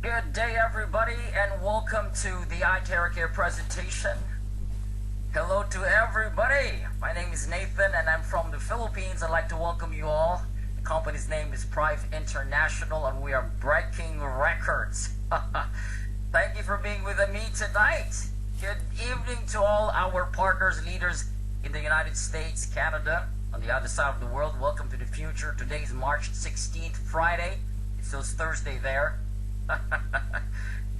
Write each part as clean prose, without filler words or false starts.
Good day, everybody, and welcome to the iTeraCare presentation. Hello to everybody. My name is Nathan, and I'm from the Philippines. I'd like to welcome you all. The company's name is Prive International, and we are breaking records. Thank you for being with me tonight. Good evening to all our partners, leaders in the United States, Canada, on the other side of the world. Welcome to the future. Today is March 16th, Friday. It feels Thursday there.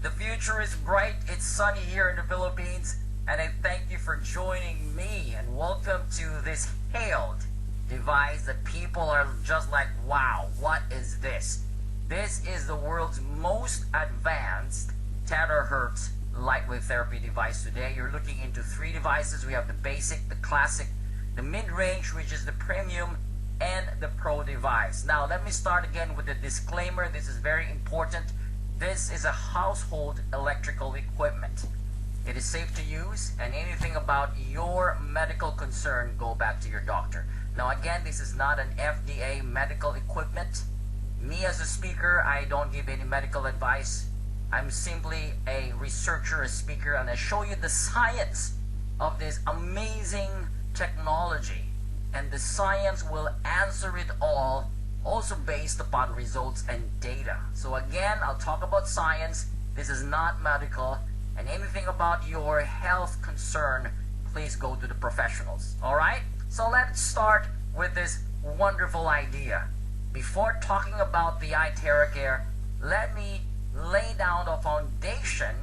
The future is bright. It's sunny here in the Philippines, and I thank you for joining me, and welcome to this hailed device that people are just like, wow, what is this? This is the world's most advanced terahertz lightwave therapy device today. You're looking into three devices. We have the basic, the classic, the mid-range, which is the premium, and the pro device. Now let me start again with a disclaimer. This is very important. This is a household electrical equipment. It is safe to use, and anything about your medical concern, go back to your doctor. Now again, this is not an FDA medical equipment. Me as a speaker, I don't give any medical advice. I'm simply a researcher, a speaker, and I show you the science of this amazing technology. And the science will answer it all, also based upon results and data. So again, I'll talk about science. This is not medical, and anything about your health concern, please go to the professionals. All right? So let's start with this wonderful idea. Before talking about the iTeraCare, let me lay down the foundation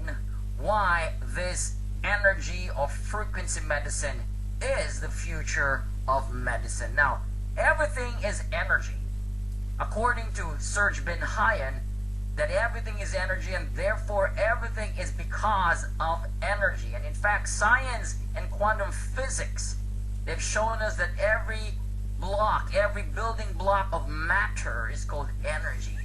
why this energy or frequency medicine is the future of medicine. Now, everything is energy. According to Serge Ben Hayan, that everything is energy, and therefore everything is because of energy. And in fact, science and quantum physics, they've shown us that every block, every building block of matter is called energy.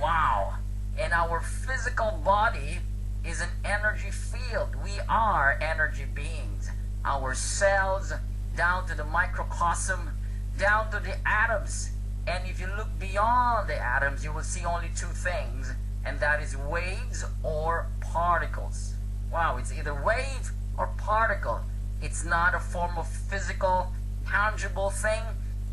Wow. And our physical body is an energy field. We are energy beings. Our cells, down to the microcosm, down to the atoms. And if you look beyond the atoms, you will see only two things, and that is waves or particles. Wow, it's either wave or particle. It's not a form of physical, tangible thing.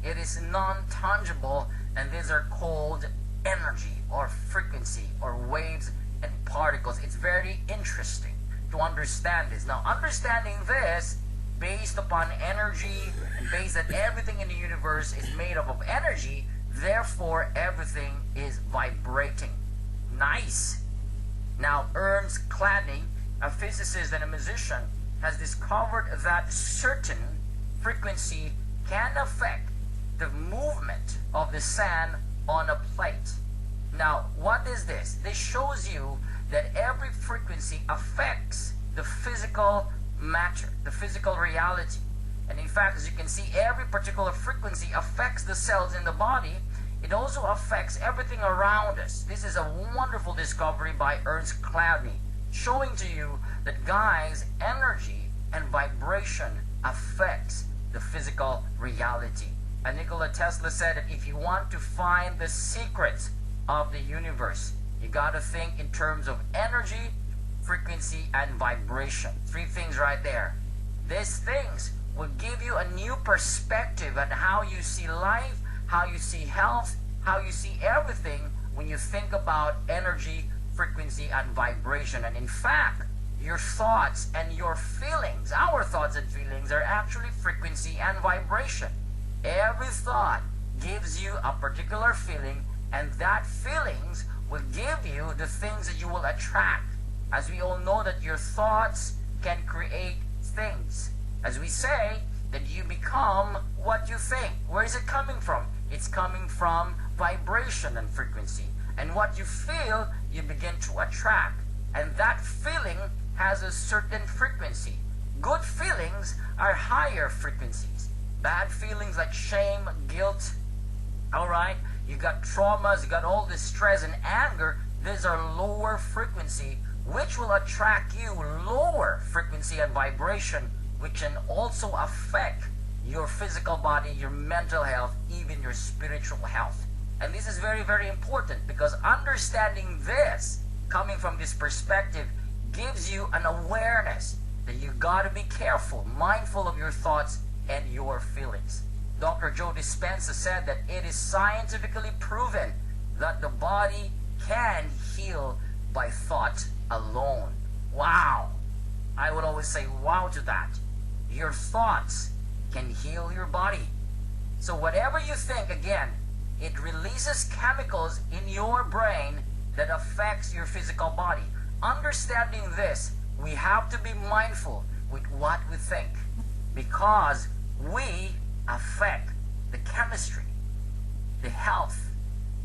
It is non-tangible, and these are called energy or frequency or waves and particles. It's very interesting to understand this. Now, understanding this based upon energy, and based that everything in the universe is made up of energy, therefore everything is vibrating. Nice. Now, Ernst Chladni, a physicist and a musician, has discovered that certain frequency can affect the movement of the sand on a plate. Now, what is this? This shows you that every frequency affects the physical matter, the physical reality. And in fact, as you can see, every particular frequency affects the cells in the body. It also affects everything around us. This is a wonderful discovery by Ernst Chladni, showing to you that, guys, energy and vibration affects the physical reality. And Nikola Tesla said that if you want to find the secrets of the universe, you got to think in terms of energy, frequency, and vibration. Three things right there. These things will give you a new perspective on how you see life, how you see health, how you see everything when you think about energy, frequency, and vibration. And in fact, your thoughts and your feelings, our thoughts and feelings, are actually frequency and vibration. Every thought gives you a particular feeling, and that feelings will give you the things that you will attract. As we all know that your thoughts can create things. As we say, that you become what you think. Where is it coming from? It's coming from vibration and frequency. And what you feel, you begin to attract. And that feeling has a certain frequency. Good feelings are higher frequencies. Bad feelings like shame, guilt, alright? You got traumas, you got all this stress and anger. These are lower frequency, which will attract you lower frequency and vibration, which can also affect your physical body, your mental health, even your spiritual health. And this is very, very important, because understanding this coming from this perspective gives you an awareness that you got to be careful, mindful of your thoughts and your feelings. Dr. Joe Dispenza said that it is scientifically proven that the body can heal by thought alone. Wow! I would always say wow to that. Your thoughts can heal your body. So whatever you think, again, it releases chemicals in your brain that affects your physical body. Understanding this, we have to be mindful with what we think, because we affect the chemistry, the health,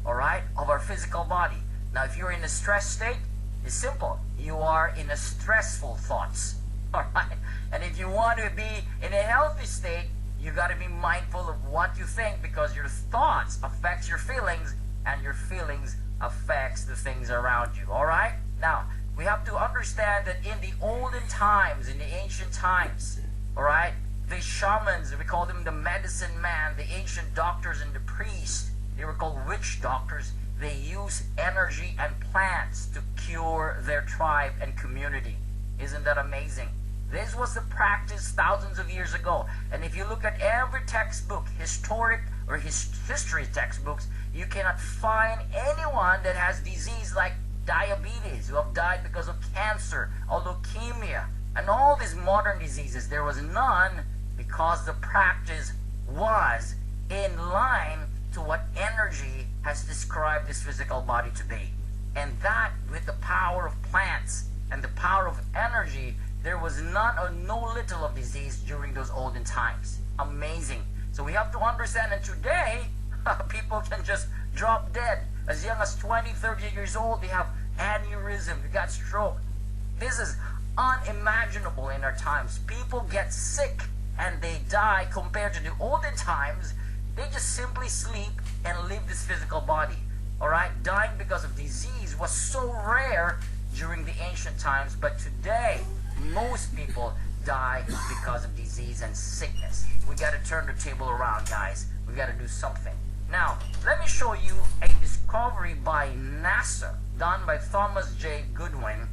all right, of our physical body. Now, if you're in a stress state, it's simple. You are in a stressful thoughts, all right? And if you want to be in a healthy state, you got to be mindful of what you think, because your thoughts affects your feelings, and your feelings affects the things around you, all right? Now, we have to understand that in the olden times, in the ancient times, all right, the shamans, we call them the medicine man, the ancient doctors and the priests, they were called witch doctors. They use energy and plants to cure their tribe and community. Isn't that amazing? This was the practice thousands of years ago. And if you look at every textbook, historic or history textbooks, you cannot find anyone that has disease like diabetes, who have died because of cancer or leukemia, and all these modern diseases. There was none, because the practice was in line to what energy has described this physical body to be. And that, with the power of plants and the power of energy, there was none or no little of disease during those olden times. Amazing. So we have to understand that today, people can just drop dead. As young as 20, 30 years old, they have aneurysm, they got stroke. This is unimaginable in our times. People get sick and they die. Compared to the olden times, they just simply sleep and live this physical body. All right, dying because of disease was so rare during the ancient times, but today most people die because of disease and sickness. We got to turn the table around, guys. We got to do something. Now, let me show you a discovery by NASA done by Thomas J. Goodwin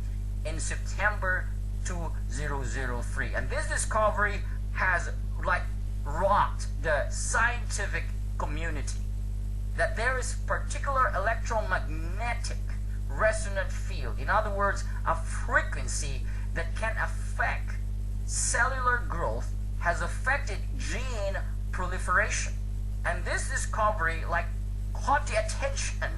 in September 2003. And this discovery has rocked the scientific community. That there is particular electromagnetic resonant field, in other words, a frequency that can affect cellular growth, has affected gene proliferation. And this discovery caught the attention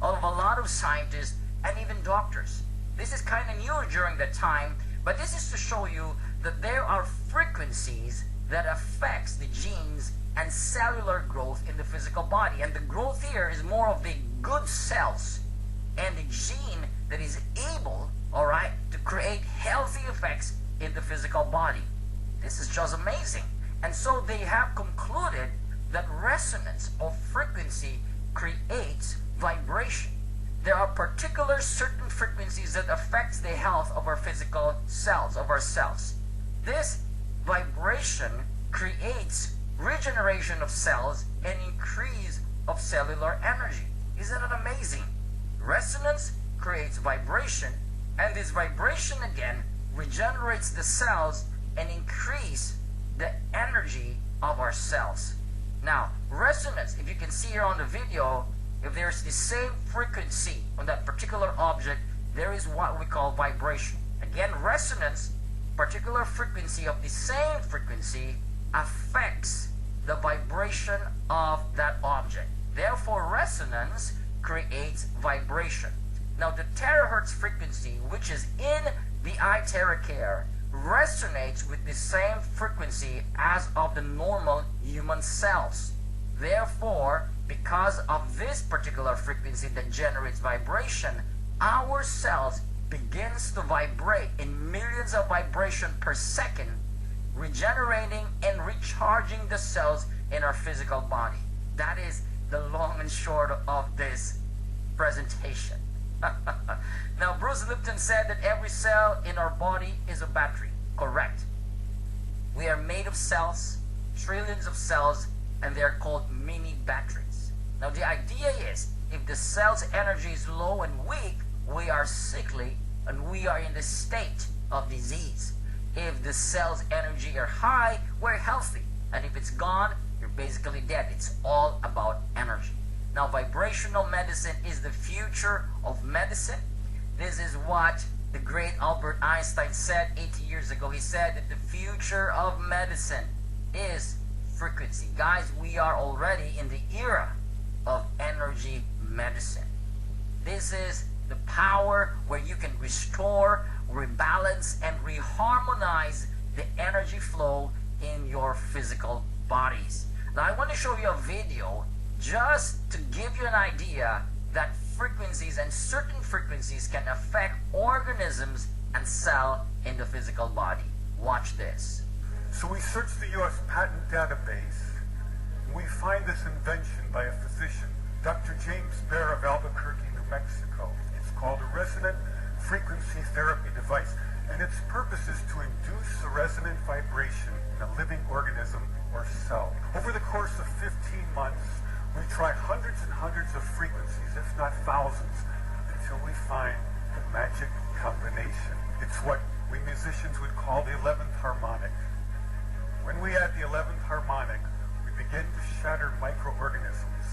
of a lot of scientists and even doctors. This is kind of new during that time, but this is to show you that there are frequencies that affects the genes and cellular growth in the physical body. And the growth here is more of the good cells and the gene that is able, all right, to create healthy effects in the physical body. This is just amazing. And so they have concluded that resonance or frequency creates vibration. There are particular certain frequencies that affects the health of our physical cells, of our cells. This vibration creates regeneration of cells and increase of cellular energy. Isn't that amazing? Resonance creates vibration, and this vibration again regenerates the cells and increase the energy of our cells. Now, resonance, if you can see here on the video, if there's the same frequency on that particular object, there is what we call vibration. Again, resonance, particular frequency of the same frequency, affects the vibration of that object. Therefore, resonance creates vibration. Now, the terahertz frequency, which is in the iTeraCare, resonates with the same frequency as of the normal human cells. Therefore, because of this particular frequency that generates vibration, our cells begins to vibrate in millions of vibrations per second, regenerating and recharging the cells in our physical body. That is the long and short of this presentation. Now, Bruce Lipton said that every cell in our body is a battery. Correct. We are made of cells, trillions of cells, and they're called mini batteries. Now, the idea is, if the cell's energy is low and weak, we are sickly and we are in the state of disease. If the cell's energy are high, we're healthy. And if it's gone, you're basically dead. It's all about energy. Now, vibrational medicine is the future of medicine. This is what the great Albert Einstein said 80 years ago. He said that the future of medicine is frequency. Guys, we are already in the era of energy medicine. This is the power where you can restore, rebalance, and reharmonize the energy flow in your physical bodies. Now, I want to show you a video just to give you an idea that frequencies and certain frequencies can affect organisms and cell in the physical body. Watch this. So we search the U.S. patent database, and we find this invention by a physician, Dr. James Bear of Albuquerque, New Mexico. It's called a resonant frequency therapy device, and its purpose is to induce a resonant vibration in a living organism or cell. Over the course of 15 months, we try hundreds and hundreds of frequencies, if not thousands, until we find the magic combination. It's what we musicians would call the 11th harmonic. When we add the 11th harmonic, we begin to shatter microorganisms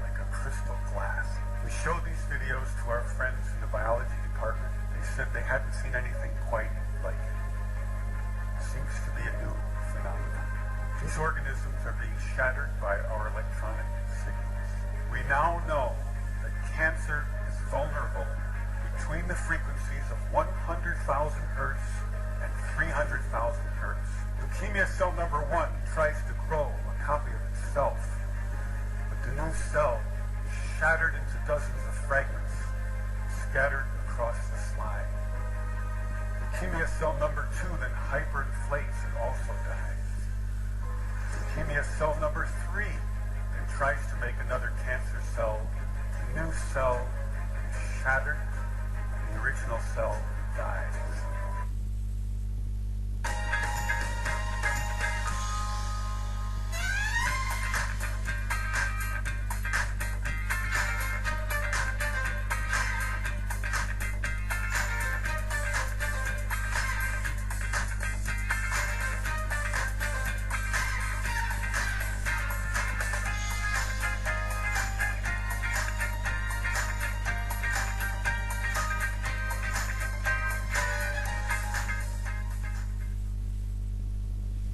like a crystal glass. We show these videos to our friends in the biology department. They said they hadn't seen anything quite like it. It seems to be a new phenomenon. These organisms are being shattered by our electronic signals. We now know that cancer is vulnerable between the frequencies of 100,000 hertz and 300,000 hertz. Leukemia cell number 1 tries to grow a copy of itself, but the new cell is shattered into dozens of fragments, scattered across the slide. Leukemia cell number 2 then hyperinflates and also dies. Leukemia cell number 3 then tries to make another cancer cell. The new cell is shattered, and the original cell dies.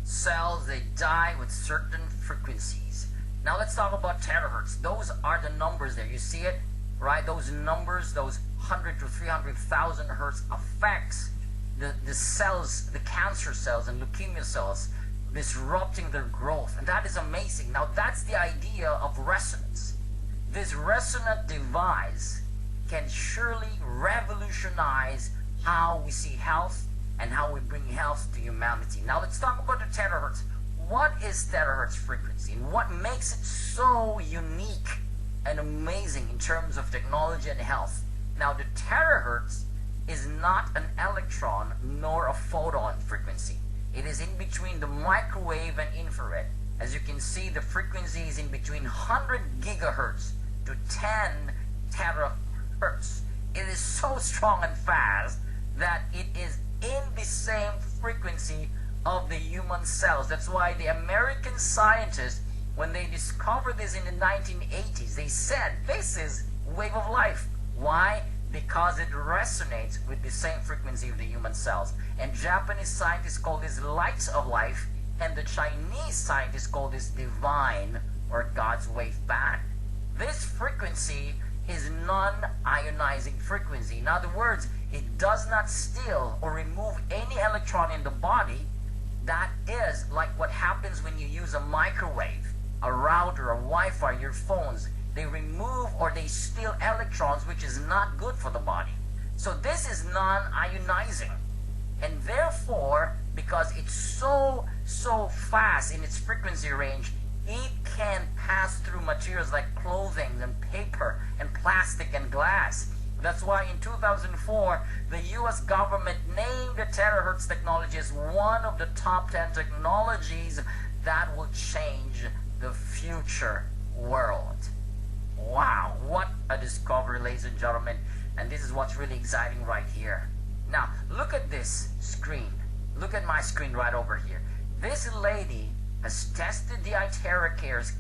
Cells, they die with certain frequencies. Now let's talk about terahertz. Those are the numbers there. You see it, right? Those numbers, those 100 to 300,000 hertz affects the cells, the cancer cells and leukemia cells, disrupting their growth. And that is amazing. Now that's the idea of resonance. This resonant device can surely revolutionize how we see health and how we bring health to humanity. Now let's talk about the terahertz. What is terahertz frequency and what makes it so unique and amazing in terms of technology and health? Now the terahertz is not an electron nor a photon frequency. It is in between the microwave and infrared. As you can see, the frequency is in between 100 gigahertz to 10 terahertz. It is so strong and fast that it is in the same frequency of the human cells. That's why the American scientists, when they discovered this in the 1980s, they said this is wave of life. Why? Because it resonates with the same frequency of the human cells. And Japanese scientists call this light of life, and the Chinese scientists call this divine or God's wave band. This frequency is non-ionizing frequency. In other words, it does not steal or remove any electron in the body. That is like what happens when you use a microwave, a router, a Wi-Fi, your phones. They remove or they steal electrons, which is not good for the body. So this is non-ionizing. And therefore, because it's so fast in its frequency range, it can pass through materials like clothing and paper and plastic and glass. That's why in 2004, the US government named the terahertz technology as one of the top 10 technologies that will change the future world. Wow, what a discovery, ladies and gentlemen. And this is what's really exciting right here. Now, look at this screen. Look at my screen right over here. This lady has tested the iTeraCare's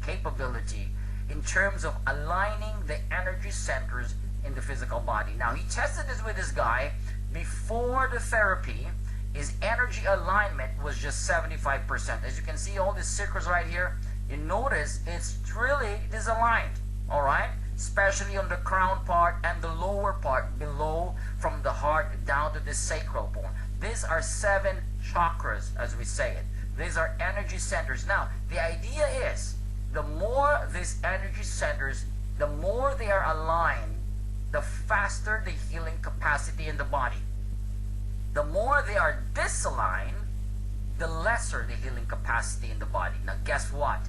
capability in terms of aligning the energy centers in the physical body. Now, he tested this with this guy. Before the therapy, his energy alignment was just 75%. As you can see, all these circles right here, you notice it's really disaligned, all right? Especially on the crown part and the lower part below, from the heart down to the sacral bone. These are 7 chakras, as we say it. These are energy centers. Now, the idea is, the more these energy centers, the more they are aligned, the faster the healing capacity in the body. The more they are disaligned, the lesser the healing capacity in the body. Now, guess what?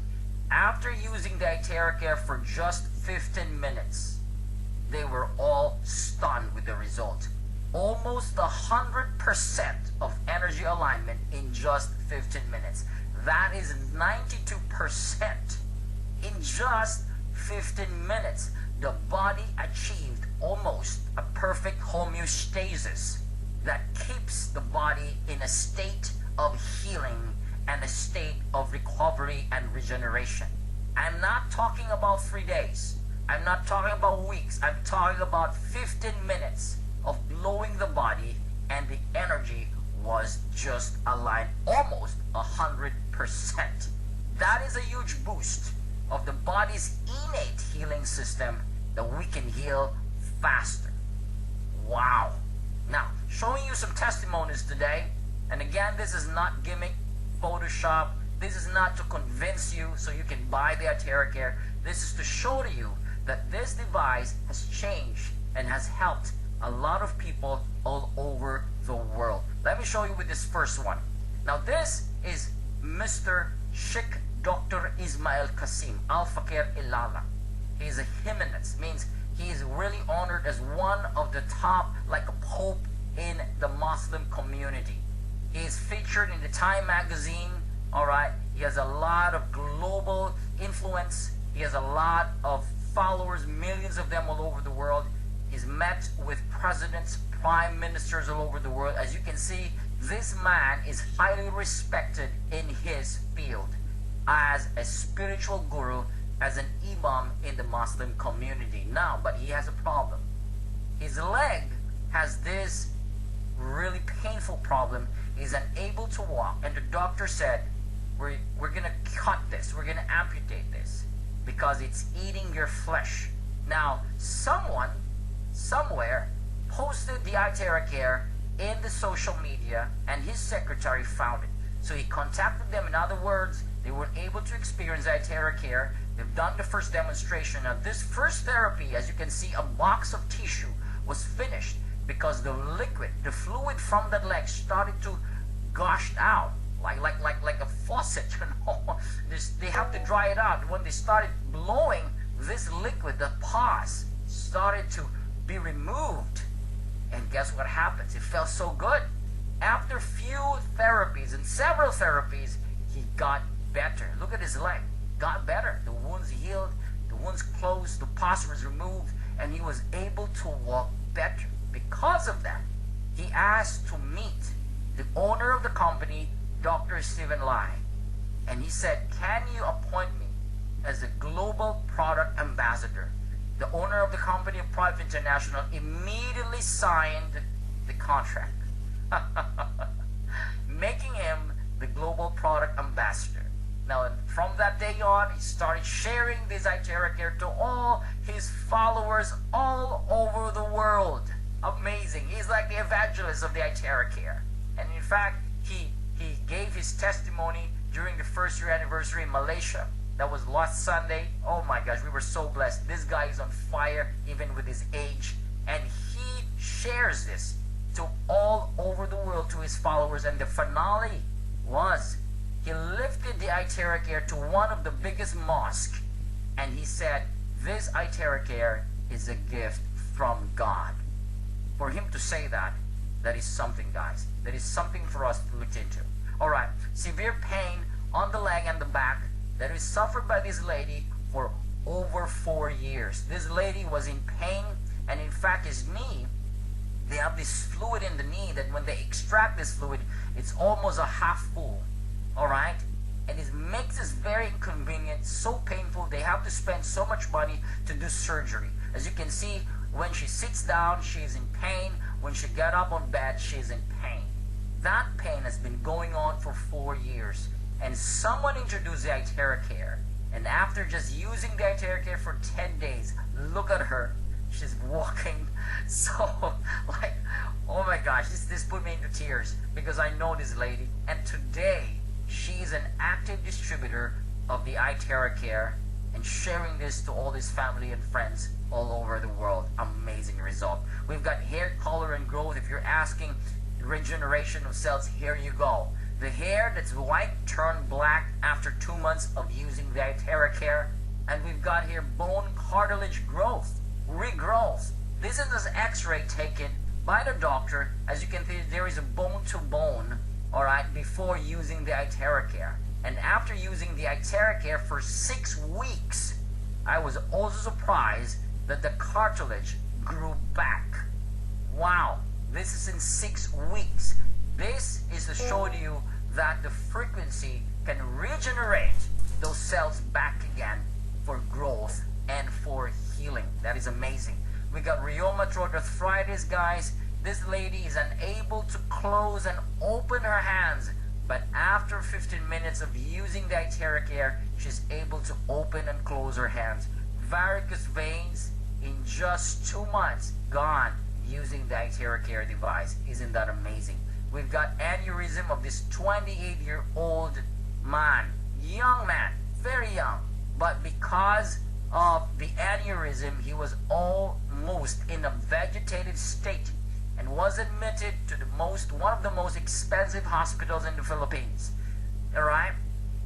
After using the iTeraCare for just 15 minutes, they were all stunned with the result. Almost 100% of energy alignment in just 15 minutes. That is 92% in just 15 minutes. The body achieved almost a perfect homeostasis that keeps the body in a state of healing and a state of recovery and regeneration. I'm not talking about 3 days. I'm not talking about weeks. I'm talking about 15 minutes of blowing the body, and the energy was just aligned almost 100%. That is a huge boost of the body's innate healing system, that we can heal faster. Wow. Now, showing you some testimonies today, and again, this is not gimmick, Photoshop. This is not to convince you so you can buy the iTeraCare. This is to show to you that this device has changed and has helped a lot of people all over the world. Let me show you with this first one. Now, this is Mr. Sheikh Dr. Ismail Qasim Al-Fakir Ilala. He is a Jimenez, means he is really honored as one of the top, like a pope in the Muslim community. He is featured in the Time magazine, all right? He has a lot of global influence. He has a lot of followers, millions of them all over the world. He's met with presidents, prime ministers all over the world. As you can see, this man is highly respected in his field as a spiritual guru, as an imam in the Muslim community. Now, but he has a problem. His leg has this really painful problem. He's unable to walk, and the doctor said, we're going to cut this, we're going to amputate this because it's eating your flesh. Now, someone somewhere posted the iTeraCare in the social media, and his secretary found it. So he contacted them. In other words, they were able to experience iTeraCare. They've done the first demonstration. Now, this first therapy, as you can see, a box of tissue was finished because the liquid, the fluid from that leg started to gush out like a faucet, you know. They have to dry it out. When they started blowing, this liquid, the pus, started to be removed. And guess what happens? It felt so good. After few therapies and several therapies, he got better. Look at his leg. Got better. The wounds healed. The wounds closed. The pus was removed. And he was able to walk better. Because of that, he asked to meet the owner of the company, Dr. Stephen Lai. And he said, can you appoint me as a global product ambassador? The owner of the company, Private International, immediately signed the contract, making him the global product ambassador. Now, from that day on, he started sharing this iTeraCare to all his followers all over the world. Amazing. He's like the evangelist of the iTeraCare. And in fact, he gave his testimony during the first year anniversary in Malaysia. That was last Sunday. Oh my gosh, we were so blessed. This guy is on fire, even with his age. And he shares this to all over the world, to his followers. And the finale was, he lifted the iTeraCare to one of the biggest mosques. And he said, this iTeraCare is a gift from God. For him to say that, that is something, guys. That is something for us to look into. All right, severe pain on the leg and the back that is suffered by this lady for over 4 years. This lady was in pain And in fact, his knee, they have this fluid in the knee that when they extract this fluid, it's almost a half full. All right? And it makes this very inconvenient, so painful. They have to spend so much money to do surgery. As you can see, when she sits down, she is in pain. When she gets up on bed, she is in pain. That pain has been going on for 4 years. And someone introduced the iTeraCare. And after just using the iTeraCare for 10 days, look at her. She's walking so, like, oh my gosh, this put me into tears because I know this lady. And today, she is an active distributor of the iTeraCare and sharing this to all his family and friends all over the world. Amazing result. We've got hair color and growth. If you're asking regeneration of cells, here you go. The hair that's white turned black after 2 months of using the iTeraCare. And we've got here bone cartilage growth, regrowth. This is this x-ray taken by the doctor. As you can see, there is a bone to bone, all right, before using the iTeraCare. And after using the iTeraCare for 6 weeks, I was also surprised that the cartilage grew back. Wow, this is in 6 weeks. This is to show to you that the frequency can regenerate those cells back again for growth and for healing. That is amazing. We got rheumatoid arthritis, guys. This lady is unable to close and open her hands, but after 15 minutes of using the iTeraCare, she's able to open and close her hands. Varicose veins in just 2 months gone using the iTeraCare device. Isn't that amazing? We've got aneurysm of this 28-year-old man, young man, very young, but because of the aneurysm, he was almost in a vegetative state and was admitted to one of the most expensive hospitals in the Philippines. All right?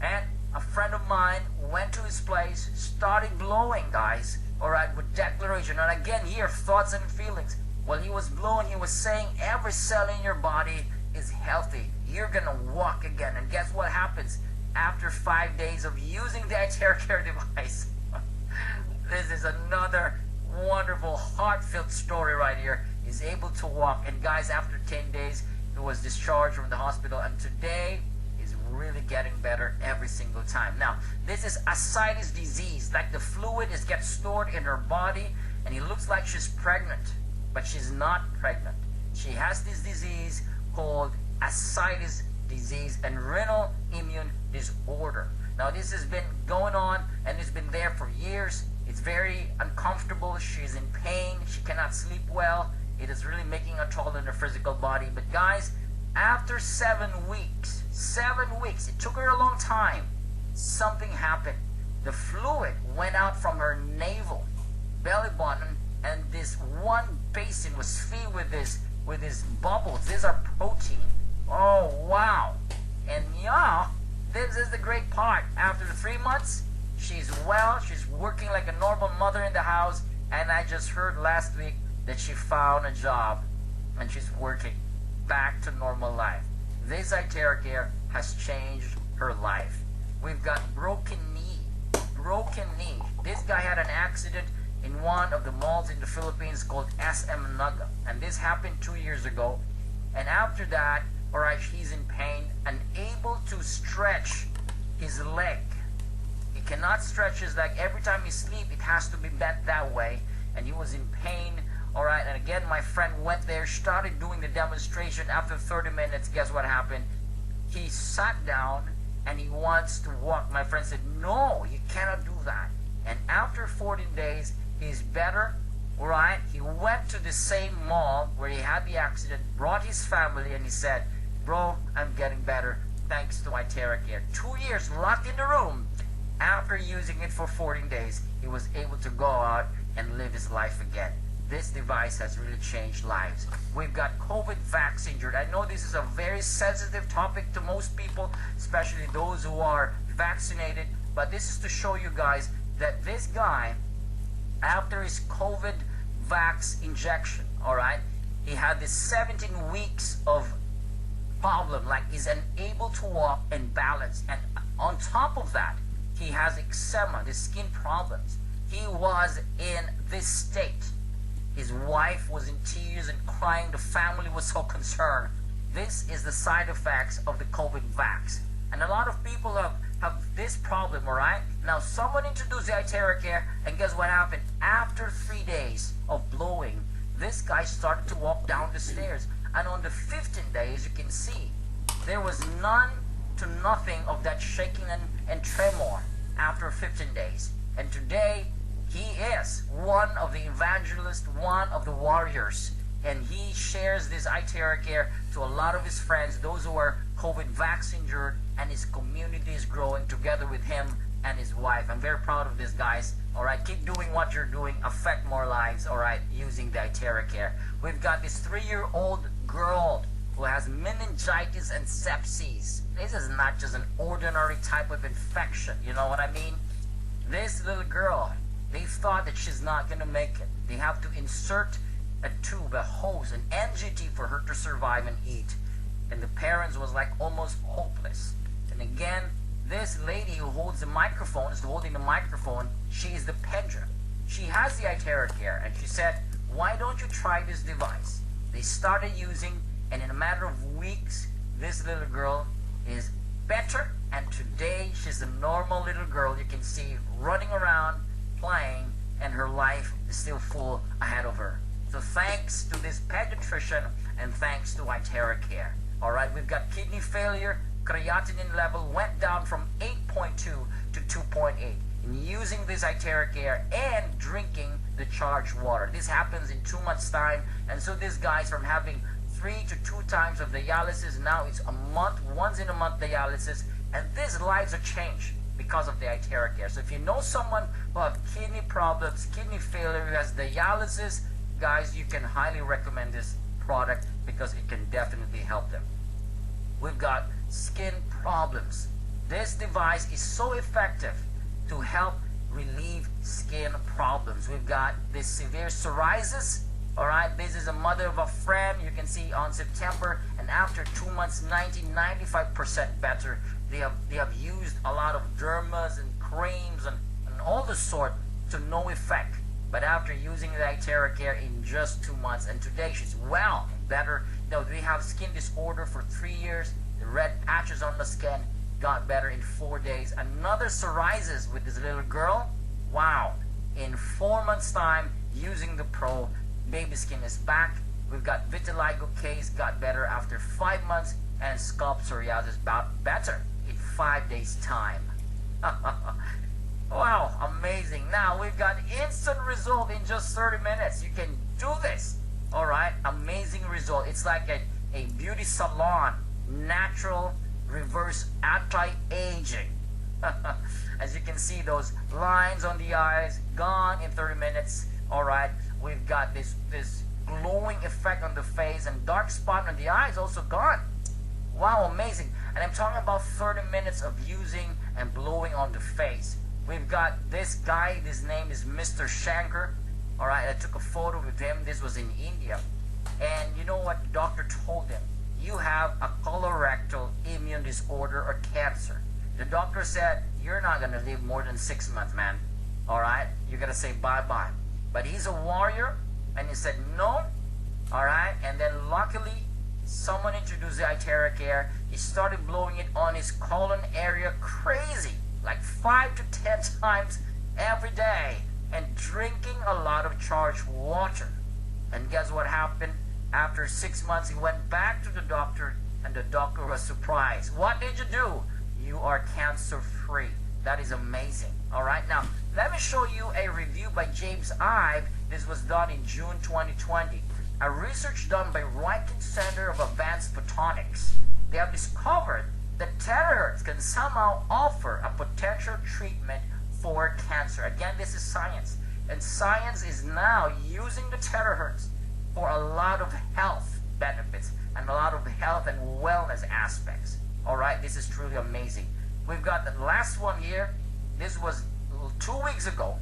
And a friend of mine went to his place, started blowing, guys, all right, with declaration. And again, here, thoughts and feelings. While he was blowing, he was saying, every cell in your body is healthy. You're going to walk again. And guess what happens? After 5 days of using the iTeraCare device, this is another wonderful, heartfelt story right here. He's able to walk. And guys, after 10 days, he was discharged from the hospital. And today, he's really getting better every single time. Now, this is ascites disease. Like the fluid gets stored in her body. And it looks like she's pregnant. But she's not pregnant. She has this disease called ascites disease and renal immune disorder. Now, this has been going on and it's been there for years. It's very uncomfortable. She's in pain. She cannot sleep well. It is really making a toll on her physical body. But guys, after 7 weeks, it took her a long time, something happened. The fluid went out from her navel, belly button, and this one basin was filled with these bubbles. These are protein. Oh, wow. And yeah, this is the great part. After 3 months, she's well. She's working like a normal mother in the house. And I just heard last week that she found a job and she's working back to normal life. This iTeraCare has changed her life. We've got broken knee. This guy had an accident in one of the malls in the Philippines called SM Naga. And this happened 2 years ago. And after that, all right, he's in pain, unable to stretch his leg. He cannot stretch his leg. Every time he sleeps, it has to be bent that way. And he was in pain. All right, and again, my friend went there, started doing the demonstration. After 30 minutes, guess what happened? He sat down and he wants to walk. My friend said, no, you cannot do that. And after 14 days, he's better. All right, he went to the same mall where he had the accident, brought his family, and he said, bro, I'm getting better thanks to iTeraCare. 2 years locked in the room. After using it for 14 days, he was able to go out and live his life again. This device has really changed lives. We've got COVID vaccine. I know this is a very sensitive topic to most people, especially those who are vaccinated. But this is to show you guys that this guy, after his COVID vax injection, all right, he had this 17 weeks of problem, like he's unable to walk and balance. And on top of that, he has eczema, the skin problems. He was in this state. His wife was in tears and crying. The family was so concerned. This is the side effects of the COVID vax. And a lot of people have this problem, all right? Now, someone introduced the iTeraCare, and guess what happened? After 3 days of blowing, this guy started to walk down the stairs. And on the 15th day, as you can see, there was none to nothing of that shaking and tremor after 15 days. And today, he is one of the evangelists, one of the warriors. And he shares this iTeraCare to a lot of his friends, those who are COVID vaccine injured, and his community is growing together with him and his wife. I'm very proud of this, guys. All right, keep doing what you're doing. Affect more lives, all right, using the iTeraCare. We've got this 3-year-old girl who has meningitis and sepsis. This is not just an ordinary type of infection, you know what I mean? This little girl, they thought that she's not going to make it. They have to insert a tube, a hose, an NGT for her to survive and eat. And the parents was like almost hopeless. And again, this lady who holds the microphone, is holding the microphone, she is the PENTRU. She has the iTeraCare, and she said, why don't you try this device? They started using, and in a matter of weeks, this little girl is better, and today she's a normal little girl you can see running around, playing, and her life is still full ahead of her. So thanks to this pediatrician, and thanks to iTeraCare. All right, we've got kidney failure. Creatinine level went down from 8.2 to 2.8. In using this iTeraCare and drinking the charged water. This happens in 2 months' time. And so this guy's from having 3 to 2 times of dialysis, now it's a month, once in a month dialysis. And these lives are changed because of the iTeraCare. So if you know someone who have kidney problems, kidney failure, who has dialysis, guys, you can highly recommend this product because it can definitely help them. We've got skin problems. This device is so effective to help relieve skin problems. We've got this severe psoriasis. All right, this is a mother of a friend. You can see on September, and after 2 months, 95% better. They have used a lot of dermas and creams and all the sort to no effect. But after using the iTeraCare in just 2 months, and today she's well better. Now, we have skin disorder for 3 years. The red patches on the skin got better in 4 days. Another psoriasis with this little girl. Wow. In 4 months' time, using the Pro, baby skin is back. We've got vitiligo case got better after 5 months, and scalp psoriasis got better in 5 days' time. Wow, amazing. Now, we've got instant result in just 30 minutes. You can do this. All right, amazing result. It's like a beauty salon, natural, reverse anti-aging. As you can see, those lines on the eyes gone in 30 minutes. All right, we've got this glowing effect on the face, and dark spot on the eyes also gone. Wow, amazing. And I'm talking about 30 minutes of using and blowing on the face. We've got this guy, his name is Mr. Shankar. All right, I took a photo with him. This was in India. And you know what the doctor told him? You have a colorectal immune disorder or cancer. The doctor said, you're not going to live more than 6 months, man. All right, you're going to say bye-bye. But he's a warrior, and he said no. All right, and then luckily, someone introduced the iTeraCare. He started blowing it on his colon area crazy, like 5 to 10 times every day, and drinking a lot of charged water. And guess what happened? After 6 months, he went back to the doctor, and the doctor was surprised. What did you do? You are cancer-free. That is amazing. All right, now, let me show you a review by James Ive. This was done in June 2020. A research done by Riken Center of Advanced Photonics. They have discovered that terahertz can somehow offer a potential treatment for cancer. Again, this is science. And science is now using the terahertz for a lot of health benefits and a lot of health and wellness aspects. All right, this is truly amazing. We've got the last one here. This was 2 weeks ago.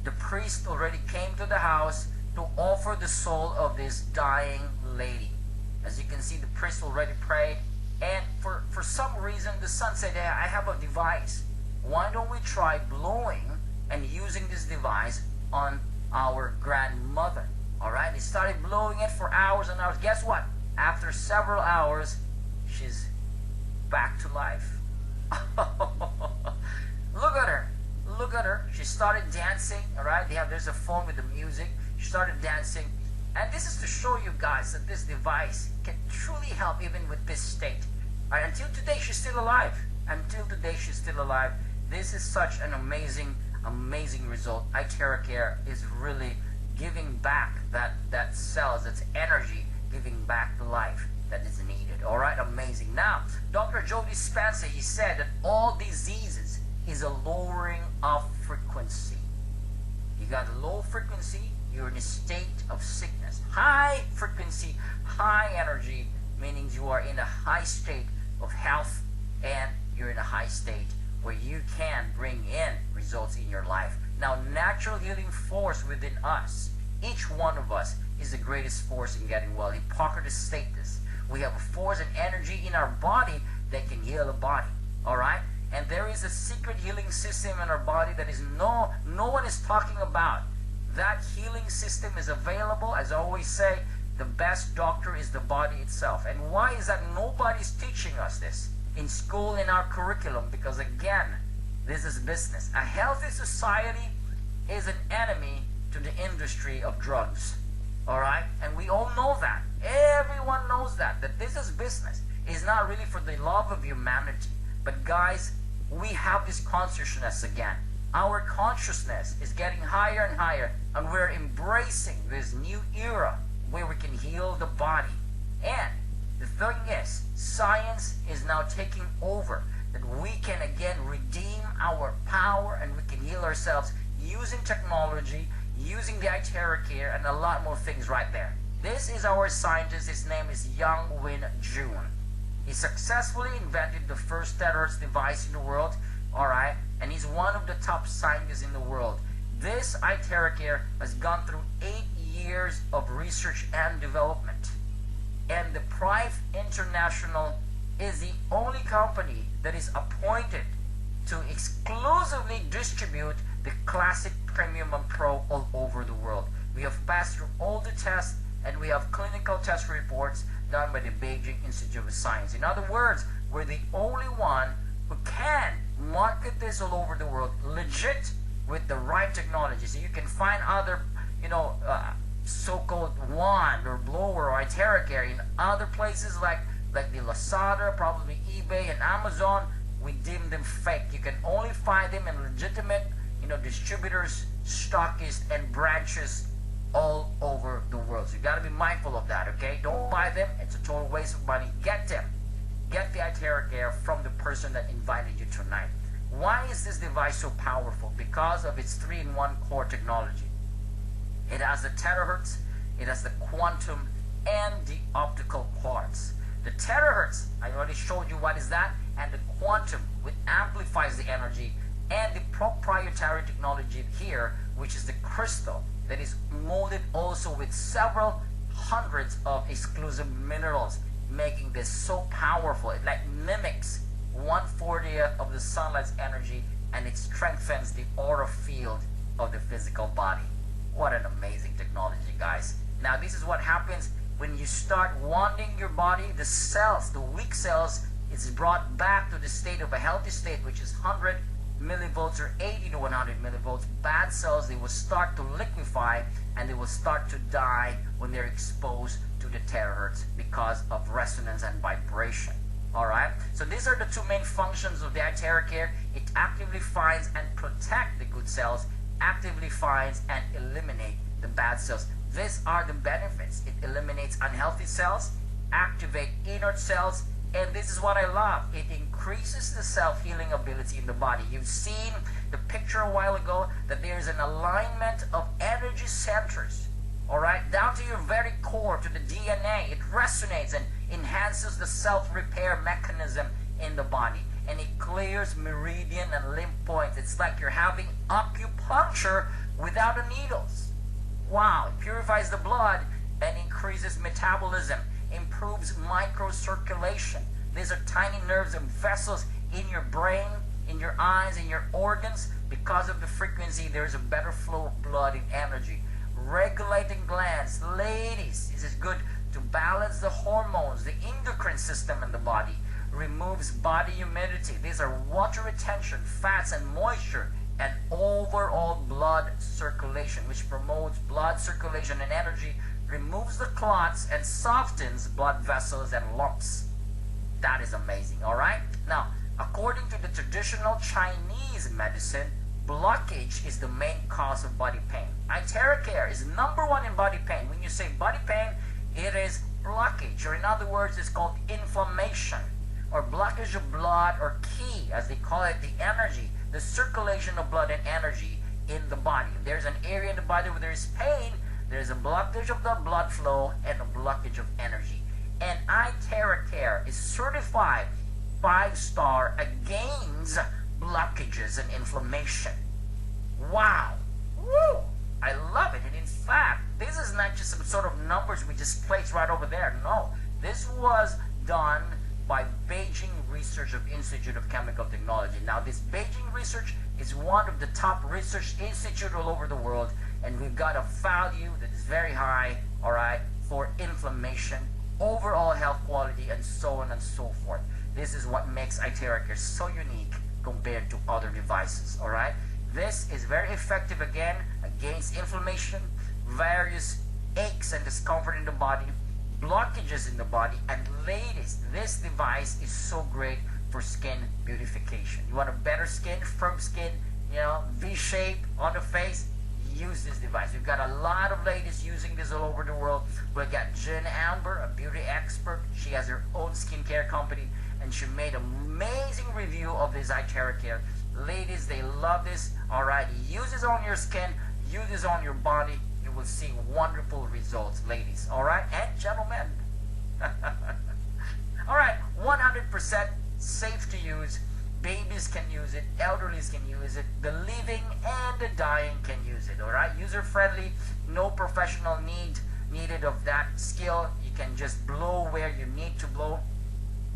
The priest already came to the house to offer the soul of this dying lady. As you can see, the priest already prayed. And for some reason, the son said, hey, I have a device. Why don't we try blowing and using this device on our grandmother. All right, they started blowing it for hours and hours. Guess what? After several hours, she's back to life. Look at her. Look at her. She started dancing. All right, there's a phone with the music. She started dancing. And this is to show you guys that this device can truly help even with this state. All right, until today, she's still alive. Until today, she's still alive. This is such an amazing, amazing result. iTeraCare is really giving back that cells, that's energy, giving back the life that is needed. All right, amazing. Now, Dr. Joe Dispenza, he said that all diseases is a lowering of frequency. You got low frequency, you're in a state of sickness. High frequency, high energy, meaning you are in a high state of health, and you're in a high state where you can bring in results in your life. Now, natural healing force within us, each one of us is the greatest force in getting well. Hippocrates stated this. We have a force and energy in our body that can heal a body. All right? And there is a secret healing system in our body that is no one is talking about. That healing system is available. As I always say, the best doctor is the body itself. And why is that nobody's teaching us this in school, in our curriculum? Because again, this is business. A healthy society is an enemy to the industry of drugs. All right? And we all know that. Everyone knows that this is business. It's not really for the love of humanity. But guys, we have this consciousness again. Our consciousness is getting higher and higher, and we're embracing this new era where we can heal the body. And the thing is, science is now taking over, that we can again redeem our power and we can heal ourselves using technology, using the iTeraCare, and a lot more things right there. This is our scientist. His name is Young Win Jun. He successfully invented the first terahertz device in the world, all right, and he's one of the top scientists in the world. This iTeraCare has gone through 8 years of research and development. And the Prive International is the only company that is appointed to exclusively distribute the classic premium and pro all over the world. We have passed through all the tests, and we have clinical test reports done by the Beijing Institute of Science. In other words, we're the only one who can market this all over the world, legit, with the right technology. So you can find other, so-called wand or blower or iTeraCare in other places like the Lazada, probably eBay and Amazon. We deem them fake. You can only find them in legitimate, distributors, stockists, and branches all over the world. So you got to be mindful of that, okay? Don't buy them. It's a total waste of money. Get them. Get the iTeraCare from the person that invited you tonight. Why is this device so powerful? Because of its 3-in-1 core technology. It has the terahertz, it has the quantum, and the optical quartz. The terahertz, I already showed you what is that, and the quantum, which amplifies the energy, and the proprietary technology here, which is the crystal, that is molded also with several hundreds of exclusive minerals, making this so powerful. It like mimics 1/40th of the sunlight's energy, and it strengthens the aura field of the physical body. What an amazing technology, guys. Now, this is what happens when you start wanting your body. The cells, the weak cells, is brought back to the state of a healthy state, which is 100 millivolts or 80 to 100 millivolts. Bad cells, they will start to liquefy, and they will start to die when they're exposed to the terahertz because of resonance and vibration. All right? So these are the two main functions of the iTeraCare. It actively finds and protects the good cells, actively finds and eliminate the bad cells. These are the benefits. It eliminates unhealthy cells, activate inert cells, and this is what I love. It increases the self-healing ability in the body. You've seen the picture a while ago that there is an alignment of energy centers, all right, down to your very core, to the DNA. It resonates and enhances the self-repair mechanism in the body. And it clears meridian and lymph points. It's like you're having acupuncture without the needles. Wow, it purifies the blood and increases metabolism, improves microcirculation. These are tiny nerves and vessels in your brain, in your eyes, in your organs Because of the frequency, there's a better flow of blood and energy. Regulating glands. Ladies, this is good to balance the hormones, the endocrine system in the body. Removes body humidity. These are water retention, fats and moisture, and overall blood circulation, which promotes blood circulation and energy, removes the clots, and softens blood vessels and lumps. That is amazing, all right? Now, according to the traditional Chinese medicine, blockage is the main cause of body pain. iTeraCare is #1 in body pain. When you say body pain, it is blockage, or in other words, it's called inflammation, or blockage of blood, or qi, as they call it, the energy, the circulation of blood and energy in the body. If there's an area in the body where there's pain, there's a blockage of the blood flow and a blockage of energy. And iTeraCare is certified 5-star against blockages and inflammation. Wow. Woo! I love it. And in fact, this is not just some sort of numbers we just placed right over there. No. This was done by Beijing Research of Institute of Chemical Technology. Now, this Beijing Research is one of the top research institutes all over the world, and we've got a value that is very high, all right, for inflammation, overall health quality, and so on and so forth. This is what makes iTeraCare so unique compared to other devices, all right? This is very effective, again, against inflammation, various aches and discomfort in the body, blockages in the body, and ladies, this device is so great for skin beautification. You want a better skin, firm skin, you know, V-shape on the face, use this device. We've got a lot of ladies using this all over the world. We've got Jen Amber, a beauty expert. She has her own skincare company, and she made an amazing review of this iTeraCare. Ladies, they love this. All right, use this on your skin, use this on your body. You will see wonderful results, ladies. All right, and gentlemen. All right, 100% safe to use. Babies can use it, elderlies can use it, the living and the dying can use it, all right? User-friendly, no professional needed of that skill. You can just blow where you need to blow.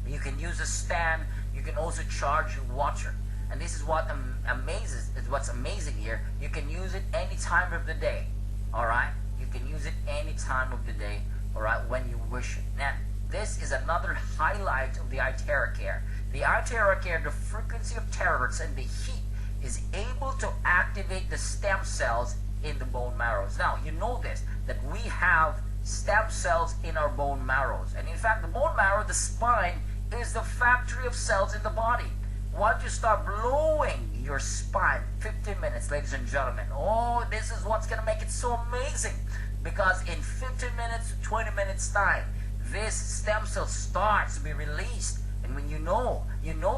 You can use a stand. You can also charge your water. And this is what what's amazing here. You can use it any time of the day, all right? You can use it any time of the day, all right, when you wish it. Now, this is another highlight of the iTeraCare. The iTeraCare, the frequency of terahertz and the heat is able to activate the stem cells in the bone marrows. Now, you know this, that we have stem cells in our bone marrows. And in fact, the bone marrow, the spine, is the factory of cells in the body. Once you start blowing your spine, 15 minutes, ladies and gentlemen, oh, this is what's going to make it so amazing. Because in 15 minutes to 20 minutes time, this stem cell starts to be released. And when you know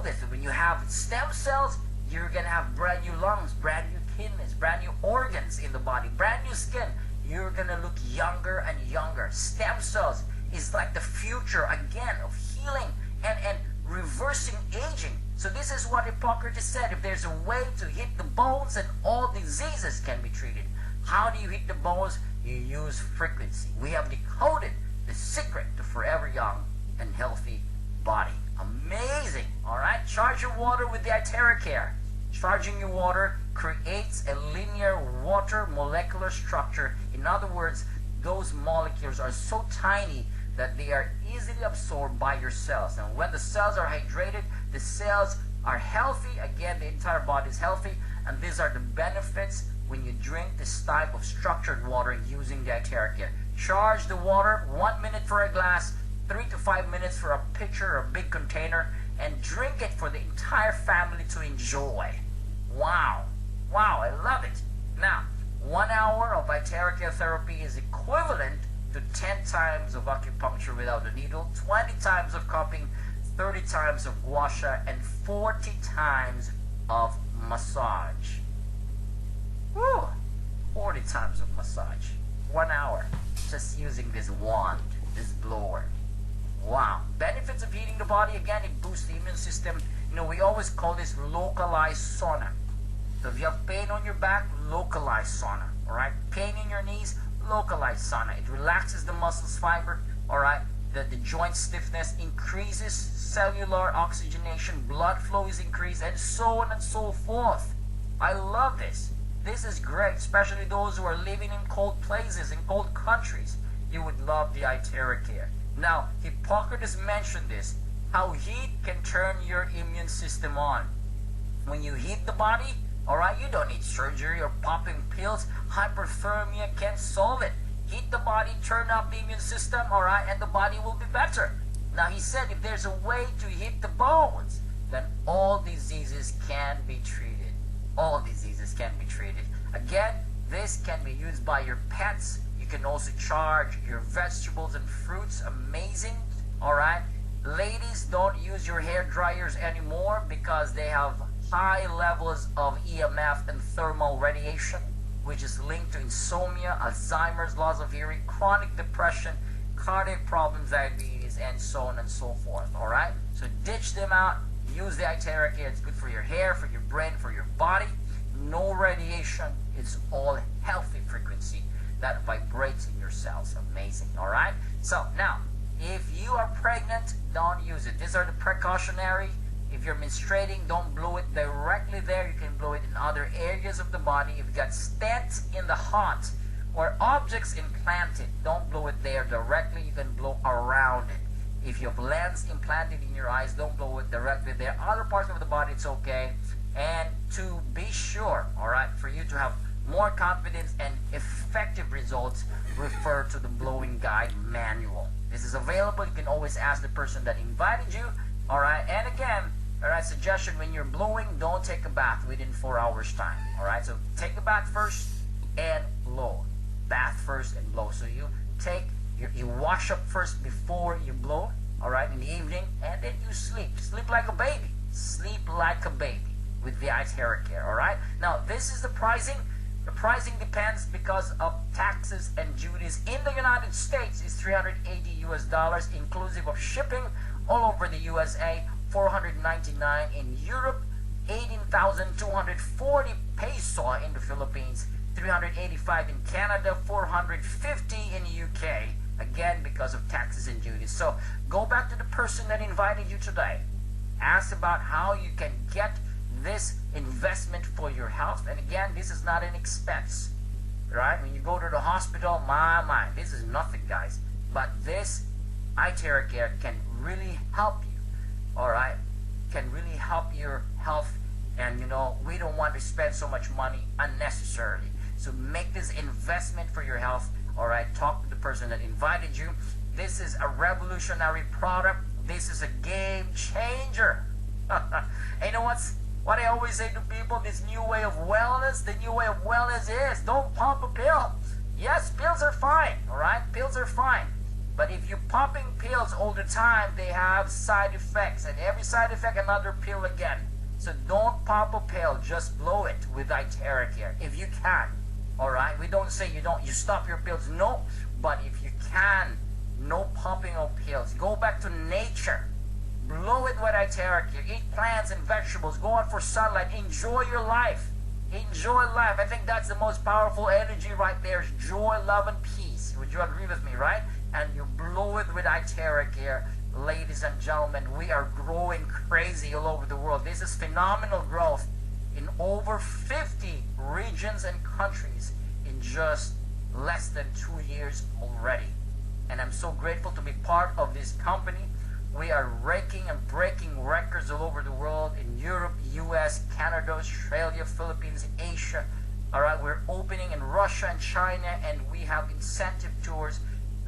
this, when you have stem cells, you're going to have brand new lungs, brand new kidneys, brand new organs in the body, brand new skin. You're going to look younger and younger. Stem cells is like the future, again, of healing and reversing aging. So this is what Hippocrates said. If there's a way to hit the bones, then all diseases can be treated. How do you hit the bones? You use frequency. We have decoded the secret to forever young and healthy body. Amazing, all right? Charge your water with the iTeraCare. Charging your water creates a linear water molecular structure. In other words, those molecules are so tiny that they are easily absorbed by your cells. And when the cells are hydrated, the cells are healthy. Again, the entire body is healthy. And these are the benefits when you drink this type of structured water using the iTeraCare. Charge the water, 1 minute for a glass, 3 to 5 minutes for a pitcher or a big container, and drink it for the entire family to enjoy. Wow. Wow, I love it. Now, 1 hour of iTeraCare therapy is equivalent to 10 times of acupuncture without a needle, 20 times of cupping, 30 times of gua sha, and 40 times of massage. Woo! 40 times of massage. 1 hour. Just using this wand, this blower. Wow. Benefits of heating the body, again, it boosts the immune system. You know, we always call this localized sauna. So if you have pain on your back, localized sauna, all right? Pain in your knees, localized sauna. It relaxes the muscles fiber, all right? The joint stiffness increases cellular oxygenation, blood flow is increased, and so on and so forth. I love this. This is great, especially those who are living in cold places, in cold countries. You would love the iTeraCare. Now, Hippocrates mentioned this, how heat can turn your immune system on. When you heat the body, alright, you don't need surgery or popping pills. Hyperthermia can solve it. Heat the body, turn up the immune system, alright, and the body will be better. Now, he said if there's a way to heat the bones, then all diseases can be treated. All diseases can be treated. Again, this can be used by your pets. You can also charge your vegetables and fruits. Amazing. Alright. Ladies, don't use your hair dryers anymore because they have high levels of EMF and thermal radiation, which is linked to insomnia, Alzheimer's, loss of hearing, chronic depression, cardiac problems, diabetes, and so on and so forth. Alright? So ditch them out. Use the iTeraCare. It's good for your hair, for your brain, for your body. No radiation. It's all healthy frequency that vibrates in your cells. Amazing. Alright? So now, if you are pregnant, don't use it. These are the precautionary. If you're menstruating, don't blow it directly there. You can blow it in other areas of the body. If you've got stents in the heart or objects implanted, don't blow it there directly. You can blow around it. If you have lens implanted in your eyes, don't blow it directly there. Other parts of the body, it's okay. And to be sure, alright, for you to have more confidence and effective results, refer to the blowing guide manual. This is available. You can always ask the person that invited you. Alright, and again, alright, suggestion, when you're blowing, don't take a bath within 4 hours time. Alright, so take a bath first and blow. Bath first and blow. So you take, you wash up first before you blow, alright, in the evening, and then you sleep. Sleep like a baby. Sleep like a baby with the iTeraCare, alright? Now, this is the pricing. The pricing depends because of taxes and duties. In the United States, it's $380 US, inclusive of shipping all over the USA, $499 in Europe, 18,240 peso in the Philippines, 385 in Canada, 450 in the UK, again because of taxes and duties. So go back to the person that invited you today. Ask about how you can get this investment for your health. And again, this is not an expense, right? When you go to the hospital, my, this is nothing, guys. But this iTeraCare can really help you, all right? Can really help your health. And you know, we don't want to spend so much money unnecessarily. So make this investment for your health, all right? Talk to the person that invited you. This is a revolutionary product. This is a game changer. And you know what I always say to people, this new way of wellness, the new way of wellness is don't pump a pill. Yes, pills are fine, all right? Pills are fine. But if you're popping pills all the time, they have side effects. And every side effect, another pill again. So don't pop a pill, just blow it with iTeraCare if you can. All right? We don't say you stop your pills. No, but if you can, no popping of pills. Go back to nature. Blow it with iTeraCare. Eat plants and vegetables. Go out for sunlight. Enjoy your life. Enjoy life. I think that's the most powerful energy right there is joy, love, and peace. Would you agree with me, right? And you blow it with iTeraCare. Ladies and gentlemen, we are growing crazy all over the world. This is phenomenal growth in over 50 regions and countries in just less than 2 years already. And I'm so grateful to be part of this company. We are raking and breaking records all over the world in Europe, US, Canada, Australia, Philippines, Asia. All right, we're opening in Russia and China, and we have incentive tours.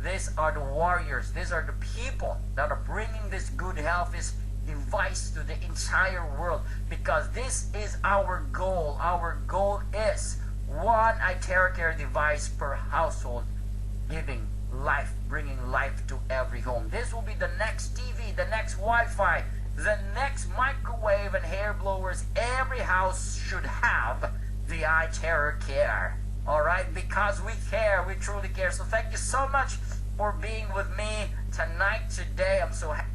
These are the warriors. These are the people that are bringing this good health, this device to the entire world, because this is our goal. Our goal is one iTeraCare device per household, giving life, bringing life to every home. This will be the next TV, the next Wi-Fi, the next microwave and hair blowers. Every house should have the iTeraCare. All right, because we truly care. So thank you so much for being with me tonight, today. I'm so happy